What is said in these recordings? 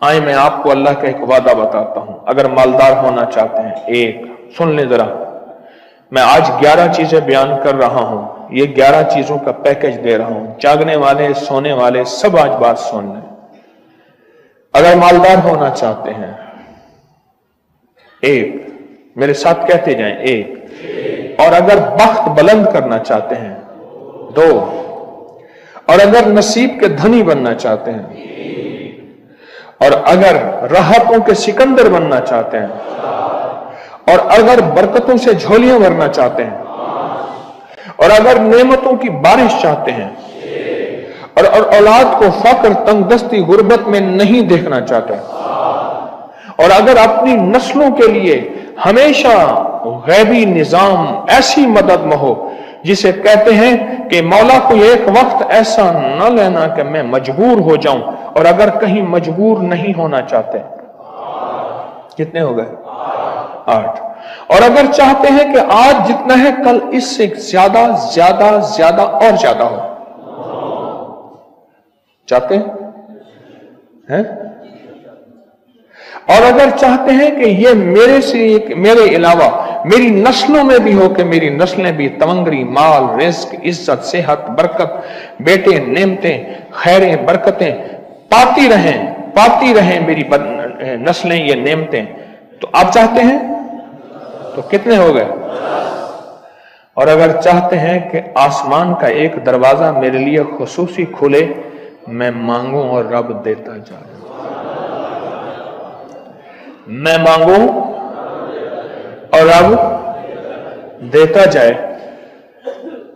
आए मैं आपको अल्लाह का एक वादा बताता हूं, अगर मालदार होना चाहते हैं, एक सुन लें जरा, मैं आज 11 चीजें बयान कर रहा हूं, ये 11 चीजों का पैकेज दे रहा हूं, जागने वाले सोने वाले सब आज बात सुन लें। अगर मालदार होना चाहते हैं, एक, मेरे साथ कहते जाएं, एक। और अगर बख्त बुलंद करना चाहते हैं, दो। और अगर नसीब के धनी बनना चाहते हैं, और अगर राहतों के सिकंदर बनना चाहते हैं, और अगर बरकतों से झोलियां भरना चाहते हैं, और अगर नेमतों की बारिश चाहते हैं, और औलाद को फक्र तंगदस्ती गुर्बत में नहीं देखना चाहते, और अगर अपनी नस्लों के लिए हमेशा गैबी निजाम ऐसी मदद में हो जिसे कहते हैं कि मौला को एक वक्त ऐसा न लेना कि मैं मजबूर हो जाऊं, और अगर कहीं मजबूर नहीं होना चाहते, कितने हो गए? 8। और अगर चाहते हैं कि आज जितना है कल इससे ज्यादा ज्यादा ज्यादा और ज्यादा हो, चाहते हैं? और अगर चाहते हैं कि ये मेरे अलावा मेरी नस्लों में भी हो, कि मेरी नस्लें भी तमंगरी, माल, रिस्क, इज्जत, सेहत, बरकत, बेटे, नेमतें, खैरें, बरकतें पाती रहें मेरी नस्लें, ये नेमतें, तो आप चाहते हैं? तो कितने हो गए? और अगर चाहते हैं कि आसमान का एक दरवाजा मेरे लिए खुसूसी खुले, मैं मांगूं और रब देता जाए, मैं मांगूं और रब देता जाए।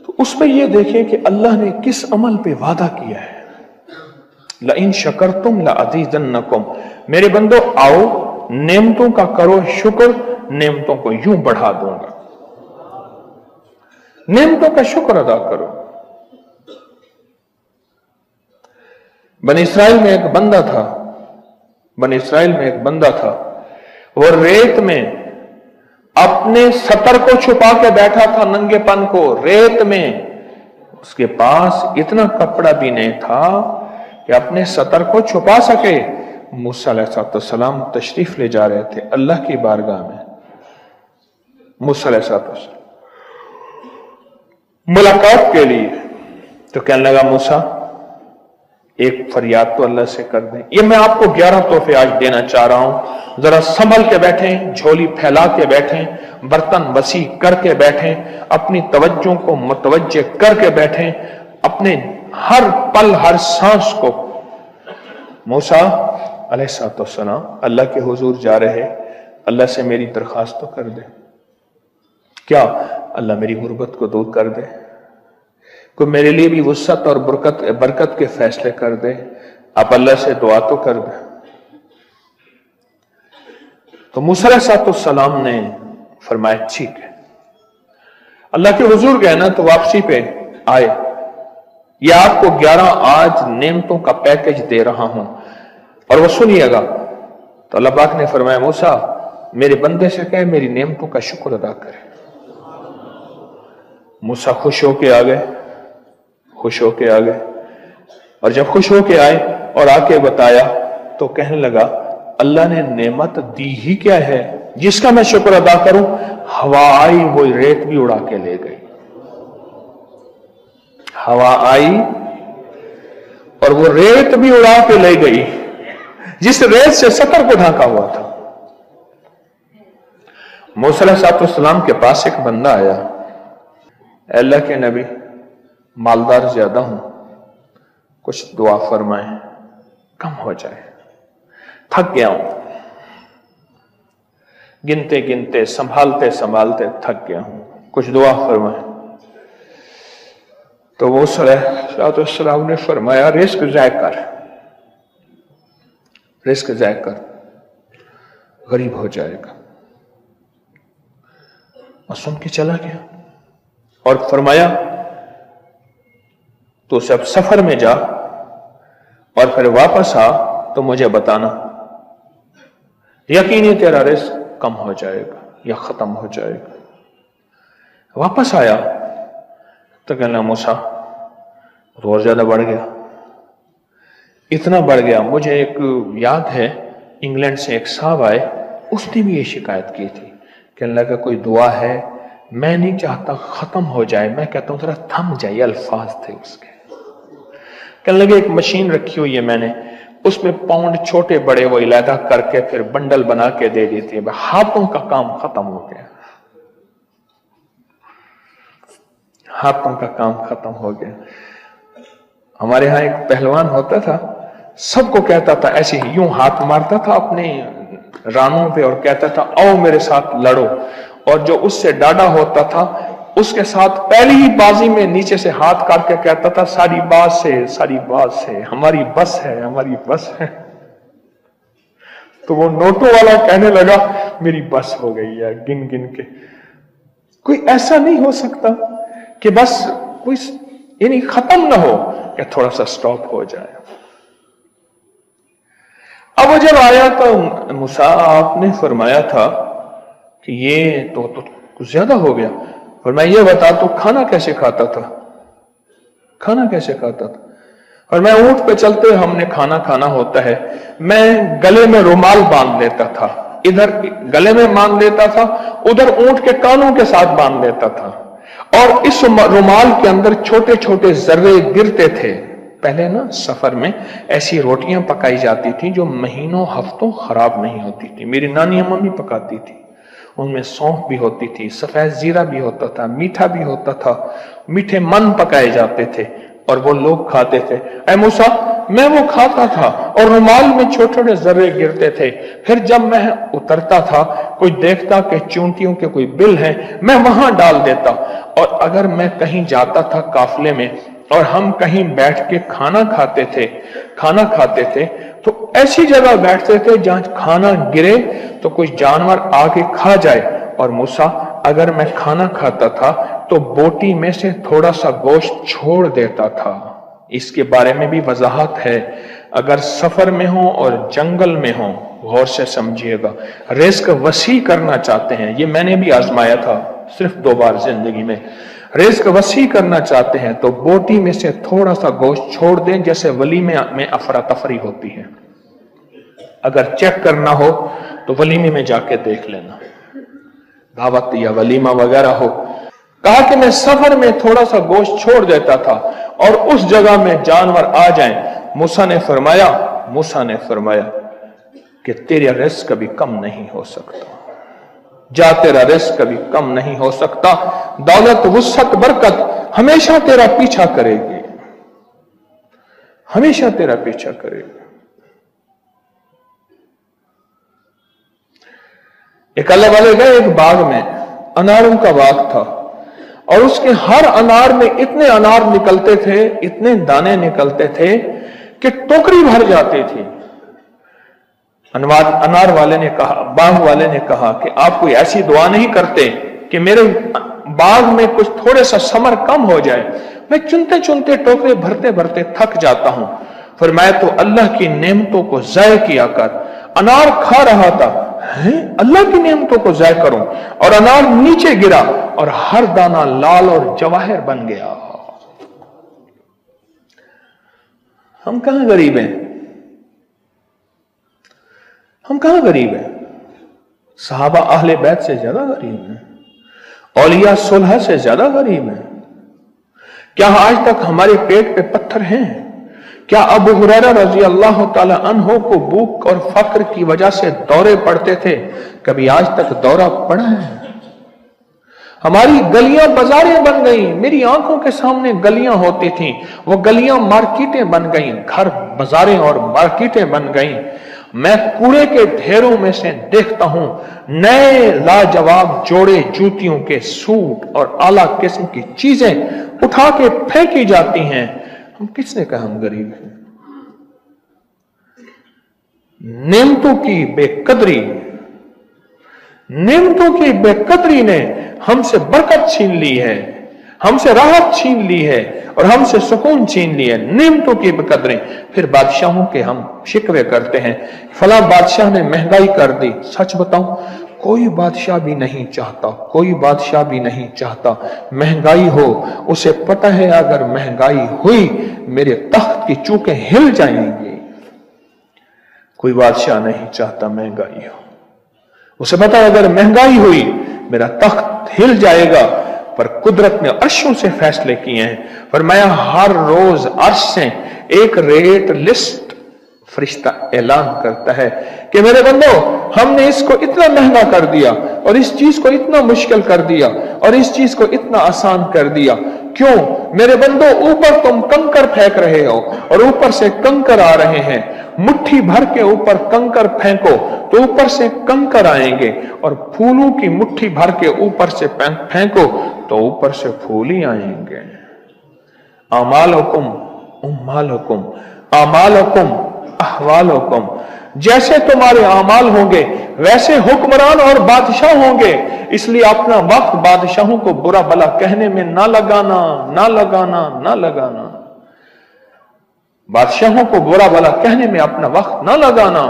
तो उस पर यह देखें कि अल्लाह ने किस अमल पे वादा किया है। लइन शकरतुम लअज़ीदन्नकुम, मेरे बंदो आओ नेमतों का करो शुक्र, नेमतों को यूं बढ़ा दूंगा। नेमतों का शुक्र अदा करो। बनी इसराइल में एक बंदा था, वो रेत में अपने सतर को छुपा के बैठा था, नंगेपन को रेत में। उसके पास इतना कपड़ा भी नहीं था कि अपने सतर को छुपा सके। मूसा अलैहिस्सलाम तशरीफ ले जा रहे थे अल्लाह की बारगाह में। मूसा अलैहिस्सलाम मुलाकात के लिए, तो कहने लगा मूसा एक फरियाद तो अल्लाह से कर दें। ये मैं आपको 11 तोहफे आज देना चाह रहा हूं, जरा संभल के बैठें, झोली फैला के बैठें, बर्तन वसी करके बैठें, अपनी तवज्जो को मुतवज्जे करके बैठें, अपने हर पल हर सांस को। मूसा अलैहिस्सलाम अल्लाह के हुजूर जा रहे, अल्लाह से मेरी दरखास्त तो कर दे। क्या? अल्लाह मेरी गुर्बत को दूर कर दे, कोई मेरे लिए भी वुसअत और बरकत के फैसले कर दे। आप अल्लाह से दुआ तो कर दे। तो मूसा अलैहिस्सलाम ने फरमाया ठीक है। अल्लाह के हुजूर गए ना, तो वापसी पे आए, ये आपको 11 आज नेमतों का पैकेज दे रहा हूं, और वो सुनिएगा। तो अल्लाह पाक ने फरमाया मूसा मेरे बंदे से कहे मेरी नेमतों का शुक्र अदा करे। मूसा खुश होके आ गए, और जब खुश होके आए और आके बताया, तो कहने लगा अल्लाह ने नेमत दी ही क्या है जिसका मैं शुक्र अदा करूं। हवा आई, वो रेत भी उड़ा के ले गई। हवा आई और वो रेत भी उड़ा के ले गई, जिस रेत से सतर को ढांका हुआ था। मूसा अलैहिस्सलाम के पास एक बंदा आया, अल्लाह के नबी मालदार ज्यादा हूं, कुछ दुआ फरमाएं, कम हो जाए, थक गया हूं, गिनते गिनते संभालते संभालते थक गया हूं, कुछ दुआ फरमाएं। तो वो सलाम ने फरमाया रिस्क ज़ाय कर, गरीब हो जाएगा। और सुन के चला गया और फरमाया तो सब सफर में जा और फिर वापस आ तो मुझे बताना, यकीनी तेरा रिस्क कम हो जाएगा या खत्म हो जाएगा। वापस आया तो कहना मूसा और ज्यादा बढ़ गया, इतना बढ़ गया। मुझे एक याद है, इंग्लैंड से एक साहब आए, उसने भी ये शिकायत की थी, कहने लगा कोई दुआ है, मैं नहीं चाहता खत्म हो जाए, मैं कहता हूं जरा थम जाए, अल्फाज थे उसके। कहने लगे एक मशीन रखी हुई है मैंने, उसमें पाउंड छोटे बड़े वो इलादा करके फिर बंडल बना के दे देती है, हाथों का काम खत्म हो गया, हाथों का काम खत्म हो गया। हमारे यहां एक पहलवान होता था, सबको कहता था ऐसे ही, यूं हाथ मारता था अपने रानों पे और कहता था आओ मेरे साथ लड़ो, और जो उससे डाढ़ा होता था उसके साथ पहली ही बाजी में नीचे से हाथ काट के कहता था सारी बात से, सारी बात से, हमारी बस है, हमारी बस है। तो वो नोटों वाला कहने लगा मेरी बस हो गई है, गिन गिन के। कोई ऐसा नहीं हो सकता कि बस कोई यानी खत्म ना हो, कि थोड़ा सा स्टॉप हो जाए। अब वो जब आया तो मूसा आपने फरमाया था कि ये तो कुछ ज्यादा हो गया, और मैं ये बता तो खाना कैसे खाता था, खाना कैसे खाता था? और मैं ऊंट पे चलते हमने खाना खाना होता है, मैं गले में रुमाल बांध लेता था, इधर गले में बांध लेता था, उधर ऊंट के कानों के साथ बांध लेता था, और इस रुमाल के अंदर छोटे छोटे जर्रे गिरते थे। पहले ना सफर में ऐसी रोटियां पकाई जाती थी जो महीनों हफ्तों खराब नहीं होती थी, मेरी नानी अम्मा भी पकाती थी, उनमें सौंफ भी होती थी, सफेद जीरा भी होता था, मीठा भी होता था, मीठे मन पकाए जाते थे और वो लोग खाते थे। ऐ मूसा, मैं वो खाता था और रुमाल में छोटे छोटे जर्रे गिरते थे, फिर जब मैं उतरता था कोई देखता कि चूंटियों के कोई बिल है, मैं वहां डाल देता, और अगर मैं कहीं जाता था काफले में और हम कहीं बैठ के खाना खाते थे तो ऐसी जगह बैठते थे जहां खाना गिरे तो कोई जानवर आके खा जाए। और मूसा, अगर मैं खाना खाता था तो बोटी में से थोड़ा सा गोश्त छोड़ देता था। इसके बारे में भी वजाहत है, अगर सफर में हो और जंगल में हो, गौर से समझिएगा, रिस्क वसी करना चाहते हैं, ये मैंने भी आजमाया था सिर्फ 2 बार जिंदगी में, रिस्क वसी करना चाहते हैं तो बोटी में से थोड़ा सा गोश्त छोड़ दें, जैसे वलीमे में अफरा तफरी होती है। अगर चेक करना हो तो वलीमे में जाके देख लेना, दावत या वलीमा वगैरह हो। कहा कि मैं सफर में थोड़ा सा गोश्त छोड़ देता था और उस जगह में जानवर आ जाएं। मूसा ने फरमाया कि तेरा रिस्क कभी कम नहीं हो सकता, जा तेरा रिस्क कभी कम नहीं हो सकता, दौलत वुसअत बरकत हमेशा तेरा पीछा करेगी, हमेशा तेरा पीछा करेगी। एक अल्लाह वाले गए एक बाग में, अनारों का बाग था, और उसके हर अनार में इतने अनार निकलते थे, इतने दाने निकलते थे कि टोकरी भर जाती थी। अनार वाले ने कहा, बाग वाले ने कहा कि आप कोई ऐसी दुआ नहीं करते कि मेरे बाग में कुछ थोड़े सा समर कम हो जाए, मैं चुनते चुनते टोकरे भरते भरते थक जाता हूं। फिर मैं तो अल्लाह की नेमतों को ज़ाय किया कर, अनार खा रहा था, अल्लाह की नेमतों को ज़ाय करूं, और अनार नीचे गिरा और हर दाना लाल और जवाहर बन गया। हम कहां गरीब हैं, हम कहां गरीब हैं? सहाबा अहले बैत से ज्यादा गरीब हैं, औलिया सुलह से ज्यादा गरीब हैं। क्या आज तक हमारे पेट पे पत्थर हैं? क्या अबू हुरैरा रजी अल्लाह ताला अन्हो को भूख और फक्र की वजह से दौरे पड़ते थे? कभी आज तक दौरा पड़ा है? हमारी गलियां बाजारें बन गई, मेरी आंखों के सामने गलियां होती थीं, वो गलियां मार्केटें बन गई, घर बाजारें और मार्केटें बन गई। मैं कूड़े के ढेरों में से देखता हूं नए लाजवाब जोड़े जूतियों के सूट और आला किस्म की चीजें उठा के फेंकी जाती हैं। हम किसने कहा हम गरीब हैं? नेमतों की बेकदरी, नेमतों की बेकदरी ने हमसे बरकत छीन ली है, हमसे राहत छीन ली है और हमसे सुकून छीन ली है। नेमतों की बेकदरी। फिर बादशाहों के हम शिकवे करते हैं, फला बादशाह ने महंगाई कर दी। सच बताऊं, कोई बादशाह भी नहीं चाहता, कोई बादशाह भी नहीं चाहता महंगाई हो। उसे पता है अगर महंगाई हुई मेरे तख्त की चूकें हिल जाएंगी। कोई बादशाह नहीं चाहता महंगाई हो। उसे पता है अगर महंगाई हुई मेरा तख्त हिल जाएगा, पर कुदरत ने अर्शों से फैसले किए हैं। फरमाया हर रोज अर्श से एक रेट लिस्ट फरिश्ता ऐलान करता है कि मेरे बंदो, हमने इसको इतना महंगा कर दिया और इस चीज को इतना मुश्किल कर दिया और इस चीज को इतना आसान कर दिया। क्यों मेरे बंदो? ऊपर तुम कंकर फेंक रहे हो और ऊपर से कंकर आ रहे हैं। मुट्ठी भर के ऊपर कंकर फेंको तो ऊपर से कंकर आएंगे, और फूलों की मुट्ठी भर के ऊपर से फेंको तो ऊपर से फूल ही आएंगे। अमालुकुम उम्मालुकुम अमालुकुम अहवालुकुम, जैसे तुम्हारे अमाल होंगे वैसे हुक्मरान और बादशाह होंगे। इसलिए अपना वक्त बादशाहों को बुरा भला कहने में ना लगाना, ना लगाना, ना लगाना। बादशाहों को बुरा भला कहने में अपना वक्त ना लगाना।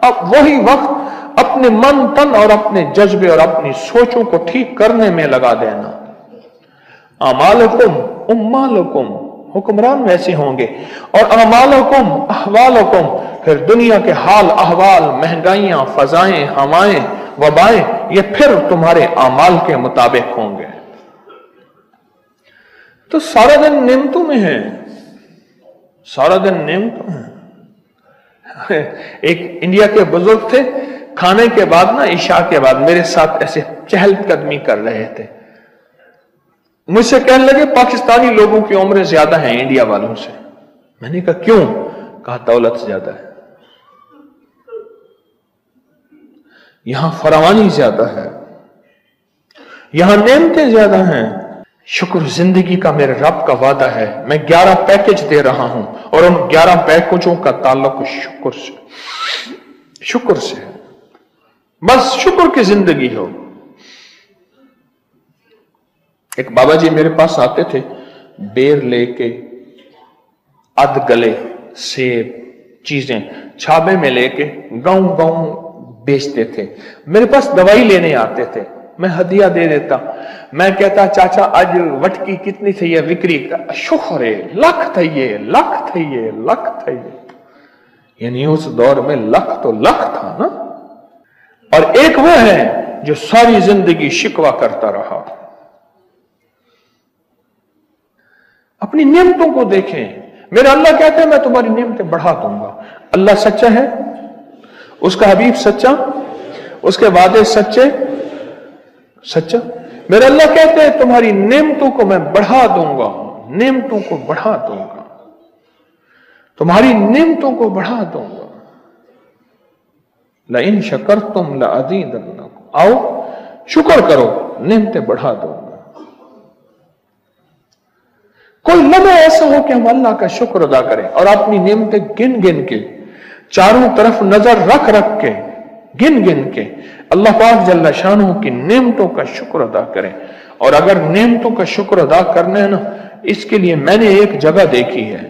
अब वही वक्त अपने मन तन और अपने जज्बे और अपनी सोचों को ठीक करने में लगा देना। अमालुकुम उम्मालुकुम, हुक्मरान वैसे होंगे, और अमालुकुम अहवालुकुम, फिर दुनिया के हाल अहवाल, महंगाइयां, फजाएं, हवाएं, वबाएं, ये फिर तुम्हारे अमाल के मुताबिक होंगे। तो सारा दिन नेमतों में है, सारा दिन नेमतों में। एक इंडिया के बुजुर्ग थे, खाने के बाद ना, इशा के बाद मेरे साथ ऐसे चहलकदमी कर रहे थे। मुझसे कहने लगे पाकिस्तानी लोगों की उम्र ज्यादा है इंडिया वालों से। मैंने कहा क्यों? कहा दौलत ज्यादा है, यहां फरावानी ज्यादा है, यहां नेमतें ज्यादा हैं। शुक्र जिंदगी का मेरे रब का वादा है, मैं 11 पैकेज दे रहा हूं और उन 11 पैकेजों का ताल्लुक शुक्र से है। बस शुक्र की जिंदगी हो। एक बाबा जी मेरे पास आते थे, बेर लेके, अध गले सेब चीजें छाबे में लेके गांव गांव बेचते थे। मेरे पास दवाई लेने आते थे, मैं हदिया दे देता। मैं कहता चाचा आज वटकी कितनी थी है विक्री का? शुक्र है, लख थी ये, लख थी ये, लख थी ये। यानी उस दौर में लख तो लख था ना। और एक वो है जो सारी जिंदगी शिकवा करता रहा। अपनी नियमतों को देखें। मेरा अल्लाह कहते हैं मैं तुम्हारी नियमतें बढ़ा दूंगा। अल्लाह सच्चा है, उसका हबीब सच्चा, उसके वादे सच्चे सच्चा। मेरा अल्लाह कहते हैं तुम्हारी नेमतों को मैं बढ़ा दूंगा, नेमतों को बढ़ा दूंगा, तुम्हारी नेमतों को बढ़ा दूंगा। लइन शकरतुम लअज़ीदन्नकुम, आओ शुक्र करो, नेमतें बढ़ा दूंगा। कोई लम्हा ऐसा हो कि हम अल्लाह का शुक्र अदा करें और अपनी नेमतें गिन गिन के, चारों तरफ नजर रख रख के, गिन गिन के अल्लाह पाक जल्ला शानहू की नेमतों का शुक्र अदा करें। और अगर नेमतों का शुक्र अदा करना है ना, इसके लिए मैंने एक जगह देखी है।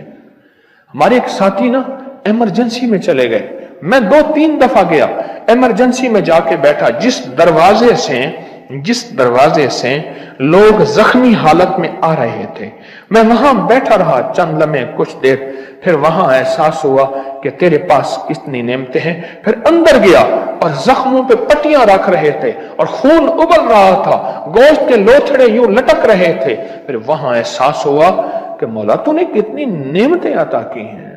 हमारे एक साथी ना इमरजेंसी में चले गए, मैं 2-3 दफा गया, इमरजेंसी में जाके बैठा। जिस दरवाजे से लोग जख्मी हालत में आ रहे थे, मैं वहां बैठा रहा चंद लम्हे, कुछ देर, फिर वहां एहसास हुआ कि तेरे पास कितनी नेमतें हैं। फिर अंदर गया और जख्मों पे पट्टियां रख रहे थे और खून उबल रहा था, गोश्त के लोथड़े यूं लटक रहे थे। फिर वहां एहसास हुआ कि मौला तूने कितनी नेमतें अता की हैं।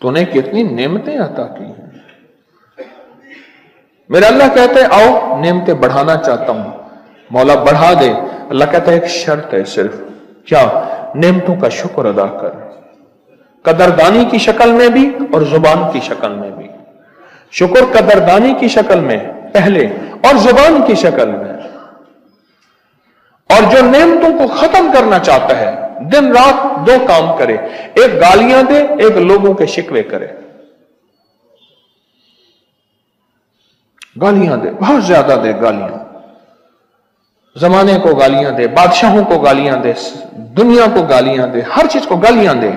तूने कितनी नेमतें अता की हैं। मेरे अल्लाह कहते हैं आओ नेमतें बढ़ाना चाहता हूं, मौला बढ़ा दे। अल्लाह कहता है एक शर्त है सिर्फ, क्या? नेमतों का शुक्र अदा कर, कदरदानी की शक्ल में भी और जुबान की शक्ल में भी। शुक्र कदरदानी की शक्ल में पहले और जुबान की शक्ल में। और जो नेमतों को खत्म करना चाहता है दिन रात 2 काम करे, एक गालियां दे, एक लोगों के शिकवे करे। गालियां दे, बहुत ज्यादा दे गालियां, जमाने को गालियां दे, बादशाहों को गालियां दे, दुनिया को गालियां दे, हर चीज को गालियां दे।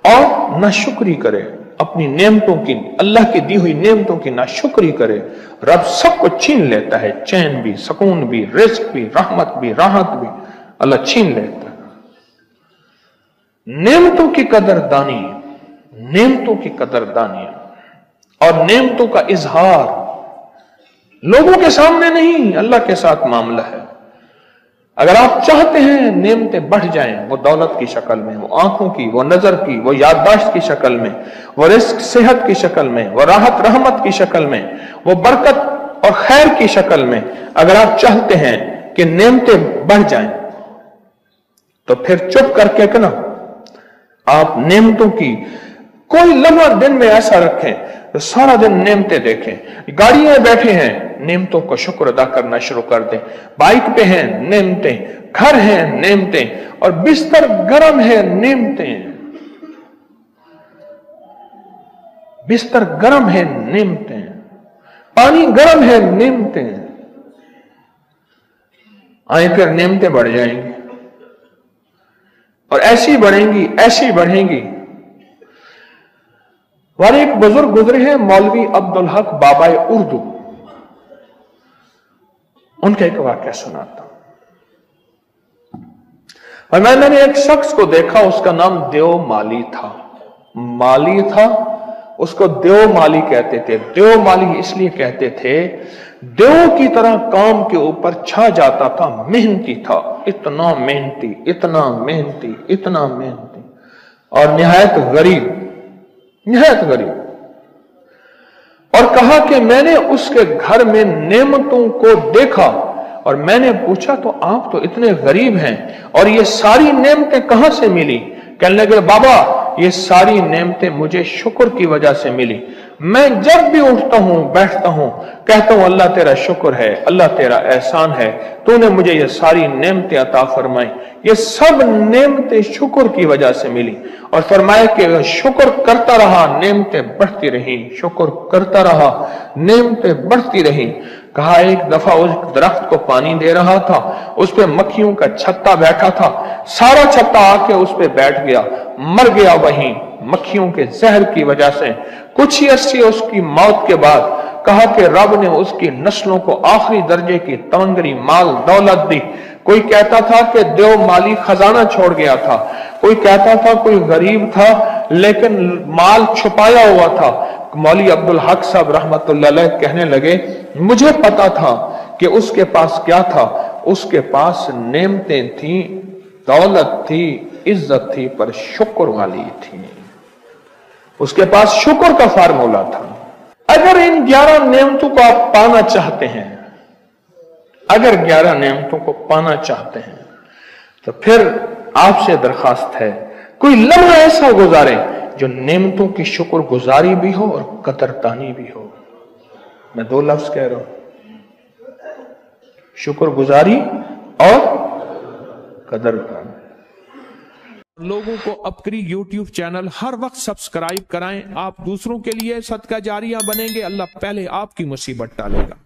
और नाशुक्री करे अपनी नेमतों की, अल्लाह की दी हुई नेमतों की नाशुक्री करे। रब सब कुछ छीन लेता है, चैन भी, सुकून भी, रिज्क भी, रहमत भी, राहत भी अल्लाह छीन लेता है। नेमतों की कदरदानी, नेमतों की कदरदानी और नेमतों का इजहार लोगों के सामने नहीं, अल्लाह के साथ मामला है। अगर आप चाहते हैं नेमतें बढ़ जाएं, वो दौलत की शक्ल में, वो आंखों की, वो नजर की, वो याददाश्त की शक्ल में, वो रिस्क सेहत की शक्ल में, वो राहत रहमत की शक्ल में, वो बरकत और खैर की शक्ल में, अगर आप चाहते हैं कि नेमतें बढ़ जाएं, तो फिर चुप करके कि ना आप नेमतों की कोई लम्हा दिन में ऐसा रखें तो सारा दिन नेमतें देखें। गाड़ी में बैठे हैं, नेमतों को शुक्र अदा करना शुरू कर दें। बाइक पे हैं, नेमतें, घर हैं, नेमतें, और बिस्तर गर्म है, नेमतें, बिस्तर गर्म है, नेमतें, पानी गर्म है, नेमतें। आए फिर नेमतें बढ़ जाएंगी और ऐसी बढ़ेंगी, ऐसी बढ़ेंगी। वाले एक बुजुर्ग गुजरे हैं, मौलवी अब्दुल हक बाबा उर्दू, उनका एक वाक्य सुनाता हूं। और मैंने एक शख्स को देखा, उसका नाम देव माली था। माली था, उसको देव माली कहते थे। देव माली इसलिए कहते थे, देव की तरह काम के ऊपर छा जाता था, मेहनती था, इतना मेहनती, इतना मेहनती, इतना मेहनती, और निहायत गरीब, निहायत गरीब। और कहा कि मैंने उसके घर में नेमतों को देखा और मैंने पूछा, तो आप तो इतने गरीब हैं और ये सारी नेमतें कहां से मिली? कहने लगे, बाबा ये सारी नेमतें मुझे शुक्र की वजह से मिली। मैं जब भी उठता हूं, बैठता हूं, कहता हूं अल्लाह तेरा शुक्र है, अल्लाह तेरा एहसान है, तूने मुझे ये सारी नेमतें अता फरमाई। ये सब नेमतें शुक्र की वजह से मिली। और फरमाया कि शुक्र करता रहा, नेमतें बढ़ती रही, शुक्र करता रहा, नेमतें बढ़ती रही। कहा एक दफा उस दरख्त को पानी दे रहा था, उस पे मक्खियों का छत्ता बैठा था, सारा छत्ता आके उस पे बैठ गया, मर गया वहीं मक्खियों के जहर की वजह से। कुछ ही अरसे उसकी मौत के बाद कहा कि रब ने उसकी नस्लों को आखिरी दर्जे की तमंगरी, माल दौलत दी। कोई कहता था कि देव माली खजाना छोड़ गया था, कोई कहता था कोई गरीब था लेकिन माल छुपाया हुआ था। मौली अब्दुल हक साहब रहमतुल्लाह अलैह कहने लगे, मुझे पता था कि उसके पास क्या था, उसके पास नेमतें थी, दौलत थी, इज्जत थी, पर शुक्र वाली थी। उसके पास शुक्र का फार्मूला था। अगर इन 11 नेमतों को आप पाना चाहते हैं, अगर 11 नेमतों को पाना चाहते हैं, तो फिर आपसे दरखास्त है, कोई लम्हा ऐसा गुजारे जो नेमतों की शुक्र गुजारी भी हो और कदरदानी भी हो। मैं 2 लफ्ज कह रहा हूं, शुक्र गुजारी और कदरदानी। लोगों को अपनी YouTube चैनल हर वक्त सब्सक्राइब कराएं। आप दूसरों के लिए सदका जारिया बनेंगे, अल्लाह पहले आपकी मुसीबत टालेगा।